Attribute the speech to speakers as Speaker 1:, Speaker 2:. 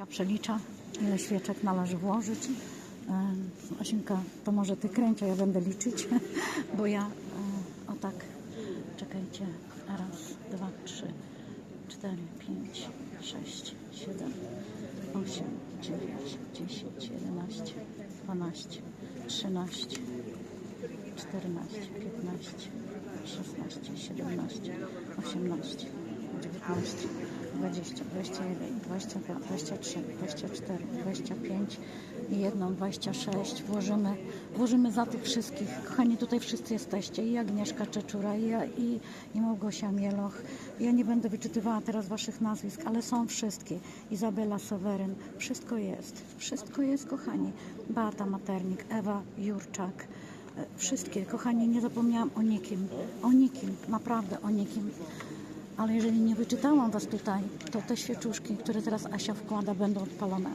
Speaker 1: Przelicza, ile świeczek należy włożyć. Asinka, to może ty kręć, a ja będę liczyć, bo ja o tak, czekajcie, raz, dwa, trzy, 4, 5, 6, 7, 8, 9, 10, 11, 12, 13, 14, 15, 16, 17, 18, 19, 20, 21, 22, 23, 24, 25 i jedną 26 włożymy za tych wszystkich. Kochani, tutaj wszyscy jesteście, i Agnieszka Czeczura, i ja, i Małgosia Mieloch. Ja nie będę wyczytywała teraz waszych nazwisk, ale są wszystkie. Izabela Seweryn, wszystko jest, kochani. Beata Maternik, Ewa Jurczak, wszystkie, kochani, nie zapomniałam o nikim, naprawdę o nikim. Ale jeżeli nie wyczytałam was tutaj, to te świeczuszki, które teraz Asia wkłada, będą odpalone.